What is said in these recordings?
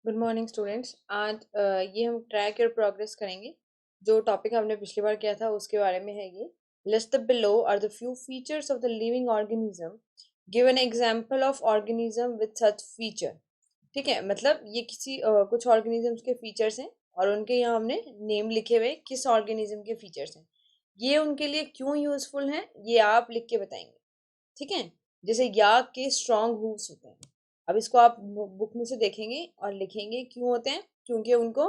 Good morning students. आज ये हम ट्रैक योर प्रोग्रेस करेंगे। जो टॉपिक हमने पिछली बार किया था उसके बारे में है ये। List the below are the few features of the living organism. Give an example of organism with such feature. ठीक है, मतलब ये कुछ ऑर्गेनिजम्स के फीचर्स हैं और उनके यहाँ हमने नेम लिखे हुए किस ऑर्गेनिज्म के फीचर्स हैं। ये उनके लिए क्यों यूजफुल हैं ये आप लिख के बताएंगे। ठीक है, जैसे याक के स्ट्रॉन्ग हूव्स होते हैं। अब इसको आप बुक में से देखेंगे और लिखेंगे क्यों होते हैं। क्योंकि उनको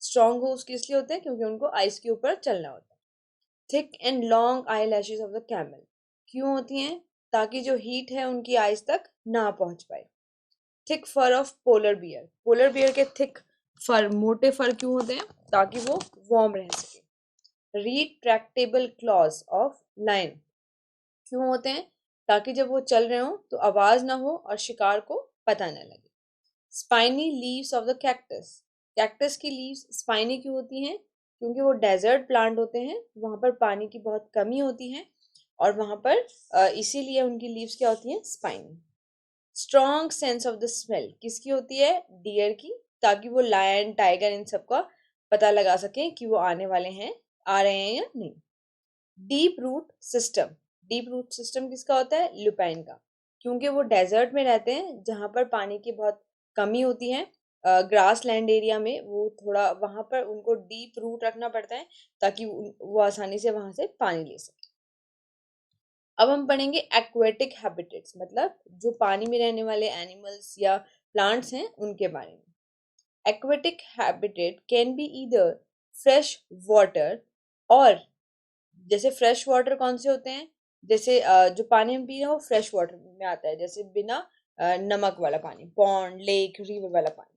स्ट्रॉन्ग हूव्स किस लिए होते हैं, क्योंकि उनको आइस के ऊपर चलना होता है। Thick and long eye lashes of the camel क्यों होती हैं, ताकि जो हीट है उनकी आइस तक ना पहुंच पाए। Thick fur of polar bear के थिक फर, मोटे फर क्यों होते हैं, ताकि वो वार्म रह सके। रिट्रैक्टेबल क्लॉज ऑफ लायन क्यों होते हैं, ताकि जब वो चल रहे हो तो आवाज ना हो और शिकार को पता न लगे। Spiny leaves of the cactus, cactus की लीव्स स्पाइनी क्यों होती हैं, क्योंकि वो डेजर्ट प्लांट होते हैं, वहां पर पानी की बहुत कमी होती है और वहां पर इसीलिए उनकी लीव्स क्या होती हैं, spiny. Strong sense of the smell किसकी होती है, डियर की, ताकि वो लायन टाइगर इन सब का पता लगा सके कि वो आने वाले हैं, आ रहे हैं या नहीं। Deep root system, deep root system किसका होता है, लुपाइन का, क्योंकि वो डेजर्ट में रहते हैं जहां पर पानी की बहुत कमी होती है। ग्रास लैंड एरिया में वो थोड़ा वहां पर उनको डीप रूट रखना पड़ता है ताकि वो आसानी से वहां से पानी ले सके। अब हम पढ़ेंगे एक्वेटिक हैबिटेट्स, मतलब जो पानी में रहने वाले एनिमल्स या प्लांट्स हैं उनके बारे में। Aquatic habitat can be either fresh water और, जैसे फ्रेश वाटर कौन से होते हैं, जैसे जो पानी हम पी रहे हैं वो फ्रेश वाटर में आता है, जैसे बिना नमक वाला पानी, पॉन्ड, लेक, रिवर वाला पानी।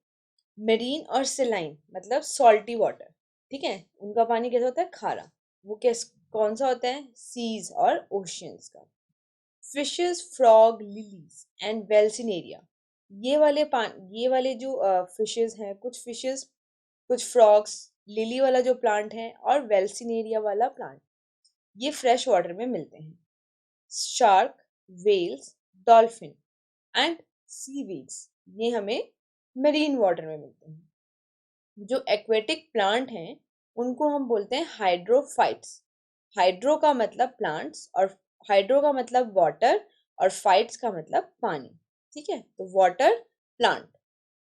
मेरीन और सेलाइन मतलब सॉल्टी वाटर, ठीक है, उनका पानी कैसा होता है, खारा। वो कैस कौन सा होता है, सीज और ओशियंस का। फिशेस, फ्रॉग, लिलीज एंड वेल्सिनेरिया, ये वाले जो फिशेस हैं, कुछ फिशेस, कुछ फ्रॉग्स, लिली वाला जो प्लांट है और वेल्सिनेरिया वाला प्लांट, ये फ्रेश वाटर में मिलते हैं। Shark, whales, dolphin and seaweeds, ये हमें मरीन वाटर में मिलते हैं। जो एक्वेटिक प्लांट हैं उनको हम बोलते हैं हाइड्रोफाइट्स। हाइड्रो का मतलब प्लांट्स और हाइड्रो का मतलब वाटर और फाइट्स का मतलब पानी। ठीक है, तो water plant,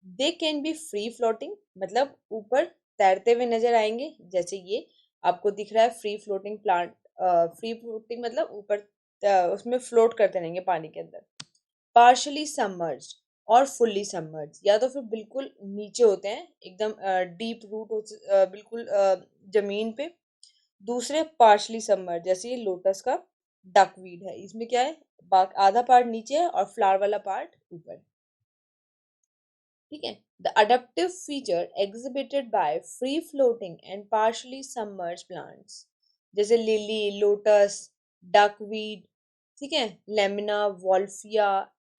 they can be free floating, मतलब ऊपर तैरते हुए नजर आएंगे, जैसे ये आपको दिख रहा है free floating plant. Free floating मतलब ऊपर उसमें फ्लोट करते रहेंगे पानी के अंदर। पार्शली सबमर्ज्ड और फुल्ली सबमर्ज्ड, या तो फिर बिल्कुल नीचे होते हैं एकदम डीप रूट बिल्कुल जमीन पे। दूसरे पार्शली सबमर्ज, जैसे ये लोटस का डकवीड है, इसमें क्या है, आधा पार्ट नीचे है और फ्लावर वाला पार्ट ऊपर है। ठीक है, the adaptive feature exhibited by free floating and partially submerge plants, जैसे लिली, लोटस, डकवीड, ठीक है, लेमिना, वॉल्फिया,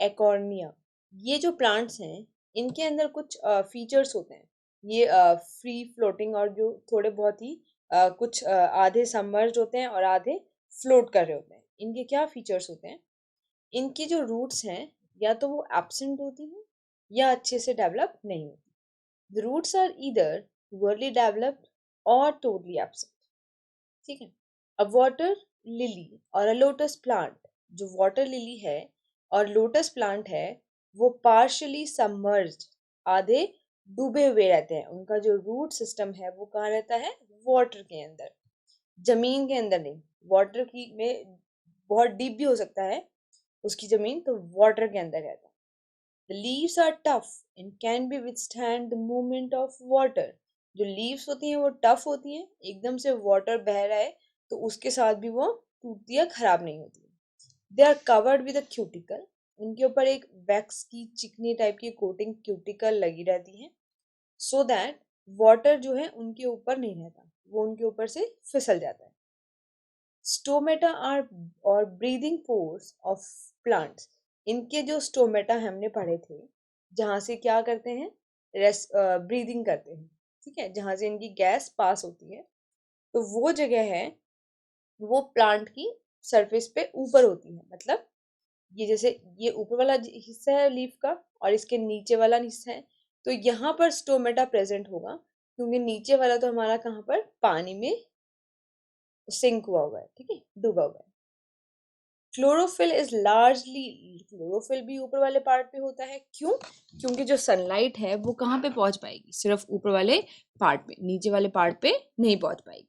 एकॉर्निया, ये जो प्लांट्स हैं इनके अंदर कुछ फीचर्स होते हैं। ये फ्री फ्लोटिंग और जो थोड़े बहुत ही कुछ आधे सबमर्ज होते हैं और आधे फ्लोट कर रहे होते हैं। इनके क्या फीचर्स होते हैं, इनकी जो रूट्स हैं या तो वो एब्सेंट होती हैं या अच्छे से डेवलप नहीं होती। The roots are either poorly developed और टोटली एब्सेंट। ठीक है, अब वाटर लिली और अ लोटस प्लांट, जो वाटर लिली है और लोटस प्लांट है, वो पार्शली सबमर्ज्ड, आधे डूबे हुए रहते हैं। उनका जो रूट सिस्टम है वो कहाँ रहता है, वाटर के अंदर, जमीन के अंदर नहीं। वाटर की में बहुत डीप भी हो सकता है उसकी जमीन, तो वाटर के अंदर रहता है। The leaves are tough and can be withstand the movement of water. जो लीव्स होती हैं वो टफ होती हैं, एकदम से वाटर बह रहा है तो उसके साथ भी वो टूटती है, खराब नहीं होती। They are covered with a cuticle, उनके ऊपर एक वैक्स की चिकनी टाइप की कोटिंग क्यूटिकल लगी रहती है, सो दैट वाटर जो है उनके ऊपर नहीं रहता, वो उनके ऊपर से फिसल जाता है। स्टोमेटा आर और ब्रीदिंग पोर्स ऑफ प्लांट्स, इनके जो स्टोमेटा हमने पढ़े थे, जहाँ से क्या करते हैं, ब्रीदिंग करते हैं, ठीक है, जहाँ से इनकी गैस पास होती है, तो वो जगह है, वो प्लांट की सरफेस पे ऊपर होती है। मतलब ये जैसे ये ऊपर वाला हिस्सा है लीफ का और इसके नीचे वाला हिस्सा है, तो यहाँ पर स्टोमेटा प्रेजेंट होगा क्योंकि नीचे वाला तो हमारा कहाँ पर पानी में सिंक हुआ है, ठीक है, डूबा हुआ है। क्लोरोफिल इज लार्जली, क्लोरोफिल भी ऊपर वाले पार्ट पे होता है, क्यों? क्योंकि जो सनलाइट है वो कहाँ पे पहुंच पाएगी? सिर्फ ऊपर वाले पार्ट पे, नीचे वाले पार्ट पे नहीं पहुंच पाएगी,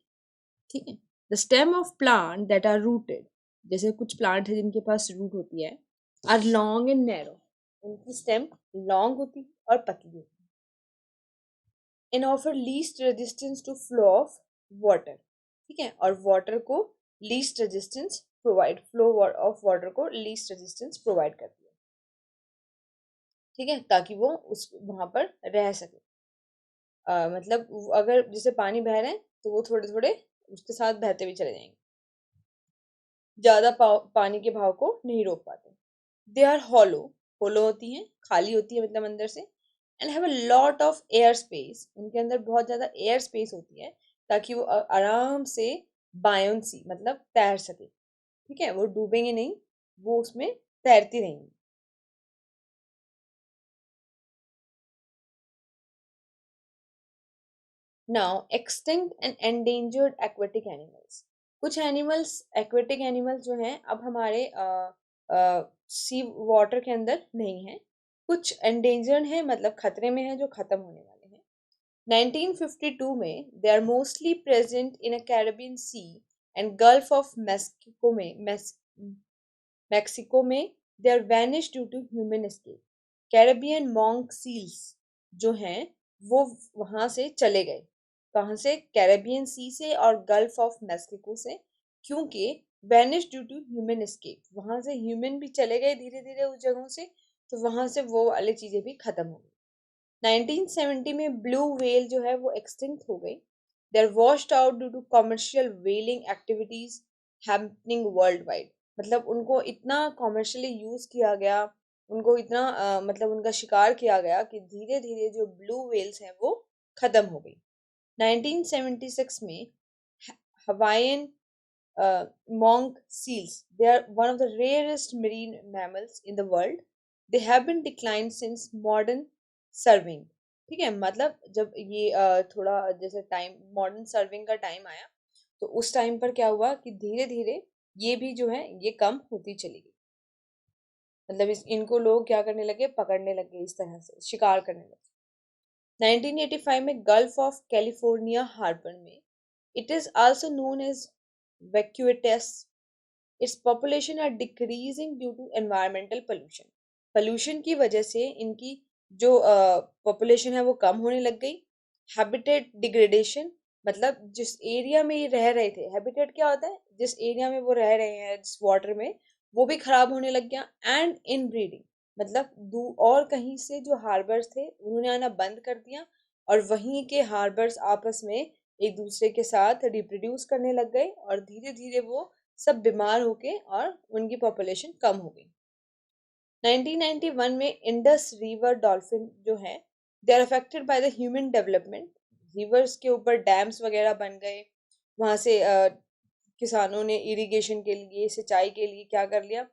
ठीक है। The stem of plant that are rooted, जैसे कुछ प्लांट है जिनके पास रूट होती है, आर लॉन्ग एंड नैरो, उनकी स्टेम लॉन्ग होती है और पतली होती है। इन offer least resistance to flow of water, ठीक है, और वाटर को least resistance provide, flow of water को लीस्ट रेजिस्टेंस प्रोवाइड करती है, ठीक है, ताकि वो उस वहां पर रह सके। मतलब अगर जैसे पानी बह रहे हैं तो वो थोड़े थोड़े उसके साथ बहते भी चले जाएंगे, ज्यादा पानी के भाव को नहीं रोक पाते। दे आर हॉलो, होलो होती हैं, खाली होती है मतलब अंदर से, and have a lot of air space, उनके अंदर बहुत ज्यादा एयर स्पेस होती है ताकि वो आराम से बायोन्सी मतलब तैर सके, ठीक है, वो डूबेंगे नहीं, वो उसमें तैरती रहेंगी। Now extinct and endangered aquatic animals, कुछ एनिमल्स, एक्वेटिक एनिमल्स जो हैं अब हमारे सी वाटर के अंदर नहीं है, कुछ एंडेंजर्ड हैं मतलब खतरे में हैं, जो खत्म होने वाले हैं। 1952 में they are mostly present in a Caribbean sea and gulf of Mexico में they are vanish due to human escape. Caribbean monk seals जो हैं वो वहां से चले गए, कहाँ से? कैरेबियन सी से और गल्फ ऑफ मैक्सिको से, क्योंकि vanish due to human escape, वहां से ह्यूमन भी चले गए धीरे धीरे उस जगहों से, तो वहां से वो वाली चीजें भी खत्म हो गई। 1970 में ब्लू व्हेल जो है वो एक्सटिंक्ट हो गई। They are washed out due to commercial whaling activities happening world wide, मतलब उनको इतना कॉमर्शियली यूज किया गया, उनको इतना मतलब उनका शिकार किया गया कि धीरे धीरे जो ब्लू व्हेल्स हैं वो खत्म हो गई। 1976 में Hawaiian monk seals. They are one of the rarest marine mammals in the world. They have been declined since modern serving, ठीक है, मतलब जब ये थोड़ा जैसे टाइम मॉडर्न सर्विंग का टाइम आया तो उस टाइम पर क्या हुआ कि धीरे धीरे ये भी जो है ये कम होती चली गई, मतलब इनको लोग क्या करने लगे? पकड़ने लगे, इस तरह से शिकार करने लगे। 1985 में गल्फ ऑफ कैलिफोर्निया हार्बर में, it is also known as vaquitas, its population are decreasing due to environmental pollution, pollution की वजह से इनकी जो पॉपुलेशन है वो कम होने लग गई। हैबिटेट डिग्रेडेशन, मतलब जिस एरिया में ये रह रहे थे, हैबिटेट क्या होता है? जिस एरिया में वो रह रहे हैं जिस वाटर में, वो भी खराब होने लग गया। एंड इन ब्रीडिंग, मतलब और कहीं से जो हार्बर्स थे उन्होंने आना बंद कर दिया और वहीं के हार्बर्स आपस में एक दूसरे के साथ रिप्रोड्यूस करने लग गए और धीरे धीरे वो सब बीमार होके और उनकी पॉपुलेशन कम हो गई। 1991 में इंडस रिवर डॉल्फिन जो है they are affected by the human development, rivers के ऊपर डैम्स वगैरह बन गए, वहां से किसानों ने इरिगेशन के लिए, सिंचाई के लिए क्या कर लिया?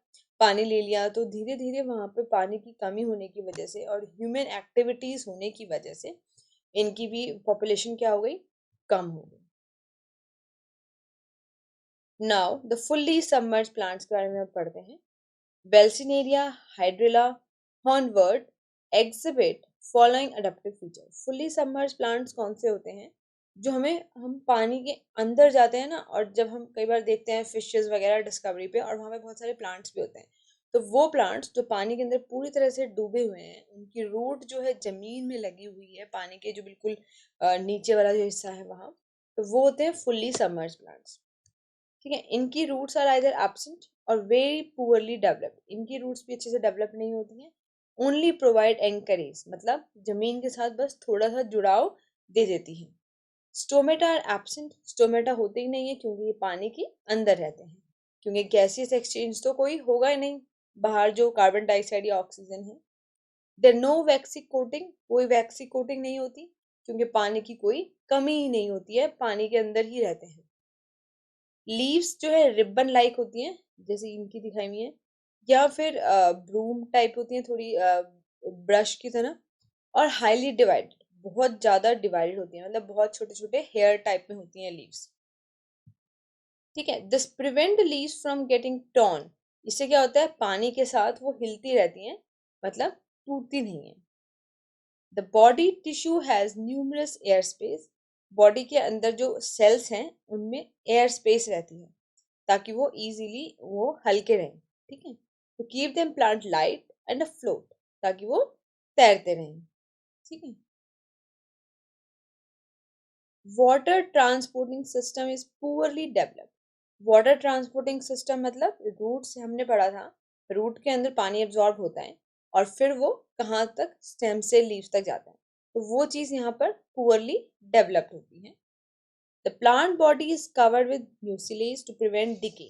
पानी ले लिया, तो धीरे धीरे वहां पे पानी की कमी होने की वजह से और ह्यूमन एक्टिविटीज होने की वजह से इनकी भी पॉपुलेशन क्या हो गई? कम हो गई। Now the fully submerge plants के बारे में हम पढ़ते हैं। Belsineria hydrilla hornwort exhibit following adaptive feature। fully submerged plants कौन से होते हैं? जो हम पानी के अंदर जाते हैं ना, और जब हम कई बार देखते हैं फिशेस वगैरह डिस्कवरी पे, और वहाँ पे बहुत सारे प्लांट्स भी होते हैं, तो वो प्लांट्स जो पानी के अंदर पूरी तरह से डूबे हुए हैं, उनकी रूट जो है जमीन में लगी हुई है, पानी के जो बिल्कुल नीचे वाला जो हिस्सा है वहाँ, तो वो होते हैं फुल्ली सबमर्ज प्लांट्स, ठीक है। इनकी रूट्स आर आइदर एब्सेंट और वेरी पुअरली डेवलप्ड, इनकी रूट्स भी अच्छे से डेवलप नहीं होती हैं। ओनली प्रोवाइड एंकरेज, मतलब जमीन के साथ बस थोड़ा सा जुड़ाव दे देती हैं। स्टोमेटा आर एब्सेंट, स्टोमेटा होते ही नहीं है क्योंकि ये पानी के अंदर रहते हैं, क्योंकि गैसियस एक्सचेंज तो कोई होगा ही नहीं बाहर, जो कार्बन डाइऑक्साइड या ऑक्सीजन है। देयर नो वैक्सिक कोटिंग, कोई वैक्सिक कोटिंग नहीं होती क्योंकि पानी की कोई कमी ही नहीं होती है, पानी के अंदर ही रहते हैं। लीव्स जो है रिबन लाइक होती हैं, जैसे इनकी दिखाई हुई है, या फिर ब्रूम टाइप होती हैं, थोड़ी ब्रश की तरह, और हाईली डिवाइडेड, बहुत ज्यादा डिवाइडेड होती है, मतलब बहुत छोटे छोटे हेयर टाइप में होती हैं लीव्स। ठीक है, this prevent leaves from getting torn. इससे क्या होता है, पानी के साथ वो हिलती रहती हैं, मतलब टूटती नहीं है। The body tissue has numerous air space. Body के अंदर जो सेल्स हैं उनमें एयर स्पेस रहती है, ताकि वो इजीली वो हल्के रहें। ठीक है, तो keep them plant light and float, ताकि वो तैरते रहें। ठीक है, water transporting system is poorly developed. Water transporting system मतलब रूट से हमने पढ़ा था, रूट के अंदर पानी एब्जॉर्ब होता है और फिर वो कहाँ तक, स्टेम से लीव्स तक जाता है, तो वो चीज़ यहाँ पर पुअरली डेवलप्ड होती है। The plant body is covered with mucilage to prevent decay.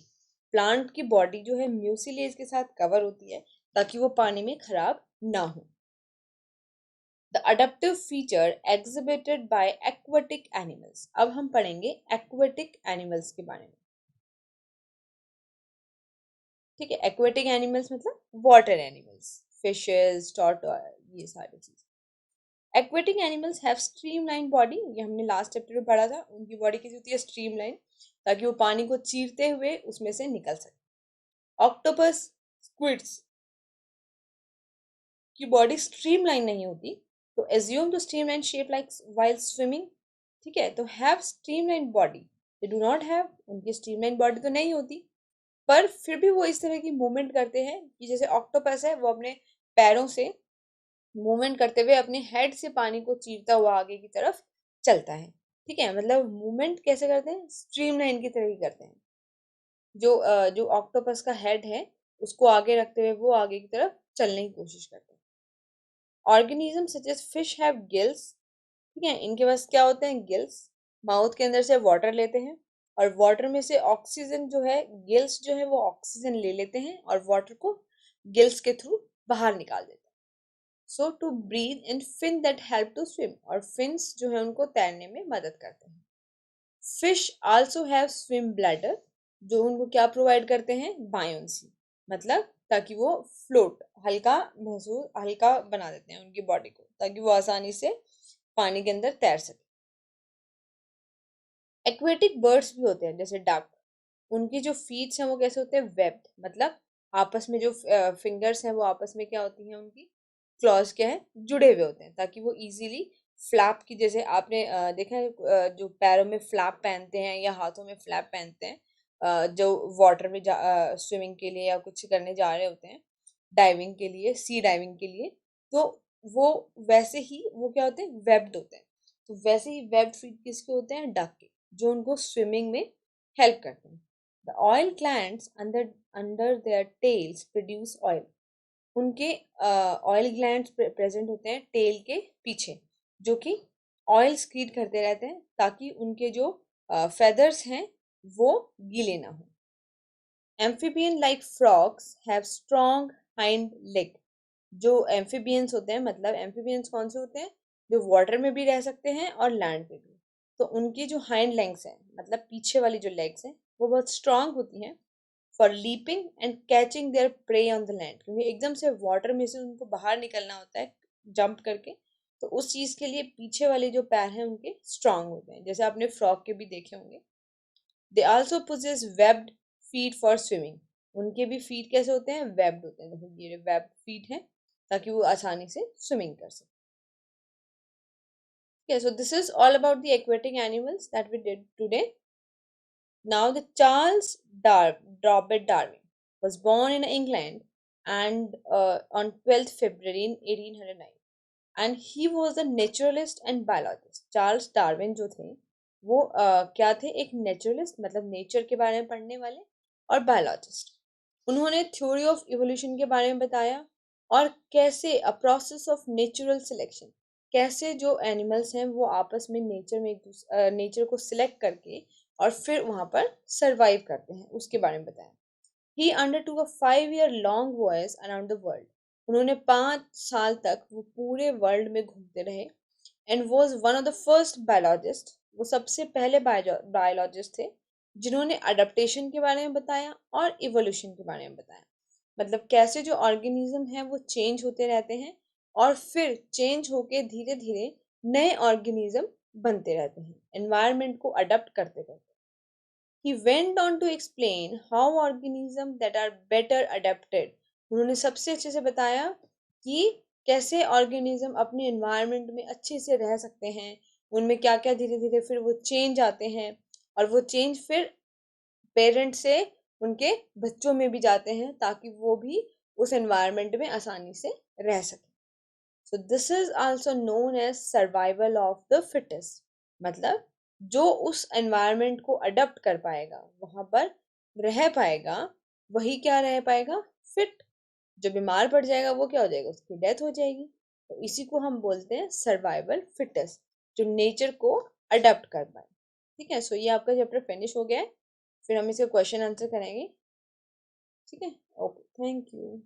Plant की बॉडी जो है म्यूसिलेज के साथ कवर होती है, ताकि वो पानी में खराब ना हो। The adaptive feature exhibited by aquatic animals. अब हम पढ़ेंगे एक्वेटिक एनिमल्स के बारे में। ठीक है, एक्वेटिक एनिमल्स मतलब वाटर एनिमल्स, फिशेस, टॉर्टोइस, ये सारी चीज। Aquatic animals have streamline body, ये हमने लास्ट चैप्टर में पढ़ा था, उनकी बॉडी कैसी होती है, स्ट्रीमलाइन, ताकि वो पानी को चीरते हुए उसमें से निकल सके। ऑक्टोपस, स्क्विड्स की बॉडी स्ट्रीमलाइन नहीं होती, तो assume to streamline shape like while swimming. ठीक है, तो have streamline body, they do not have, उनकी स्ट्रीमलाइन बॉडी तो नहीं होती, पर फिर भी वो इस तरह की मूवमेंट करते हैं कि जैसे ऑक्टोपस है वो अपने पैरों से मूवमेंट करते हुए अपने हेड से पानी को चीरता हुआ आगे की तरफ चलता है। ठीक है, मतलब मूवमेंट कैसे करते हैं, स्ट्रीमलाइन की तरह ही करते हैं। जो ऑक्टोपस का हेड है उसको आगे रखते हुए वो आगे की तरफ चलने की कोशिश करते हैं। Organism such as fish have gills. ठीक है, इनके पास क्या होते हैं, गिल्स। माउथ के अंदर से वाटर लेते हैं और वाटर में से ऑक्सीजन जो है, गिल्स जो है वो ऑक्सीजन ले लेते हैं और वाटर को गिल्स के थ्रू बाहर निकाल देते हैं। So to breathe in fin that help to swim, और फिन्स जो है उनको तैरने में मदद करते हैं। Fish also have swim bladder, जो उनको क्या प्रोवाइड करते हैं, बायोन्सी, मतलब ताकि वो फ्लोट, हल्का महसूस, हल्का बना देते हैं उनकी बॉडी को, ताकि वो आसानी से पानी के अंदर तैर सके। एक्वेटिक बर्ड्स भी होते हैं जैसे डक, उनकी जो फीट्स हैं वो कैसे होते हैं, वेब्ड, मतलब आपस में जो फिंगर्स हैं वो आपस में क्या होती हैं, उनकी क्लॉज क्या है, जुड़े हुए होते हैं, ताकि वो इजीली फ्लैप की, जैसे आपने देखा है जो पैरों में फ्लैप पहनते हैं या हाथों में फ्लैप पहनते हैं, जो वाटर में स्विमिंग के लिए या कुछ करने जा रहे होते हैं, डाइविंग के लिए, सी डाइविंग के लिए, तो वो वैसे ही वो क्या होते हैं, वेब्ड होते हैं। तो वैसे ही वेब्ड फीट किसके होते हैं, डक के, जो उनको स्विमिंग में हेल्प करते हैं। The oil glands under under their tales produce oil. उनके ऑयल ग्लैंड्स प्रेजेंट होते हैं टेल के पीछे, जो कि ऑयल स्क्रीट करते रहते हैं, ताकि उनके जो फेदर्स हैं वो गीले ना हो। Amphibian like frogs have strong hind leg. जो एम्फीबियंस होते हैं, मतलब एम्फीबियंस कौन से होते हैं, जो वाटर में भी रह सकते हैं और लैंड पे भी, तो उनकी जो हाइंड लेग्स हैं, मतलब पीछे वाली जो लेग्स हैं, वो बहुत स्ट्रांग होती हैं for leaping and catching there prey on the land, क्योंकि एकदम से वाटर में से उनको बाहर निकलना होता है जंप करके, तो उस चीज के लिए पीछे वाले जो पैर हैं उनके स्ट्रांग होते हैं, जैसे आपने फ्रॉग के भी देखे होंगे। They also possess webbed feet for swimming. उनके भी फीट कैसे होते हैं, वेब्ड होते हैं, देखो ये वेब्ड फीट हैं, ताकि वो आसानी से स्विमिंग कर सके। Okay, so this is all about the aquatic animals that we did today. Now, the Charles Darwin was born in England and on 12th February in 1809, and he was a naturalist and biologist. Charles Darwin जो थे वो क्या थे, एक naturalist, मतलब nature के बारे में पढ़ने वाले, और बायोलॉजिस्ट। उन्होंने थ्योरी ऑफ इवोल्यूशन के बारे में बताया, और कैसे a process of natural selection, कैसे जो एनिमल्स हैं वो आपस में नेचर में नेचर को सिलेक्ट करके और फिर वहां पर सरवाइव करते हैं, उसके बारे में बताया। ही अंडरटूक अ 5 year long voyage around the world. उन्होंने 5 साल तक वो पूरे वर्ल्ड में घूमते रहे, and was one of the first biologist. वो सबसे पहले बायोलॉजिस्ट थे जिन्होंने अडेप्टेशन के बारे में बताया और इवोल्यूशन के बारे में बताया, मतलब कैसे जो ऑर्गेनिज्म है वो चेंज होते रहते हैं और फिर चेंज होके धीरे धीरे नए ऑर्गेनिज्म बनते रहते हैं, एनवायरनमेंट को अडॉप्ट करते रहते हैं। He went on to explain how organisms that are better adapted, उन्होंने सबसे अच्छे से बताया कि कैसे ऑर्गेनिज्म अपने एनवायरनमेंट में अच्छे से रह सकते हैं, उनमें क्या क्या धीरे धीरे फिर वो चेंज आते हैं, और वो चेंज फिर पेरेंट से उनके बच्चों में भी जाते हैं ताकि वो भी उस एनवायरनमेंट में आसानी से रह सके। So this is also known as survival of the fittest, मतलब जो उस एनवायरनमेंट को अडॉप्ट कर पाएगा, वहां पर रह पाएगा, वही क्या रह पाएगा, फिट। जो बीमार पड़ जाएगा वो क्या हो जाएगा, उसकी डेथ हो जाएगी। तो इसी को हम बोलते हैं सर्वाइवल फिटेस्ट, जो नेचर को अडॉप्ट कर पाए। ठीक है, सो ये आपका चैप्टर फिनिश हो गया है, फिर हम इसका क्वेश्चन आंसर करेंगे। ठीक है, ओके, थैंक यू।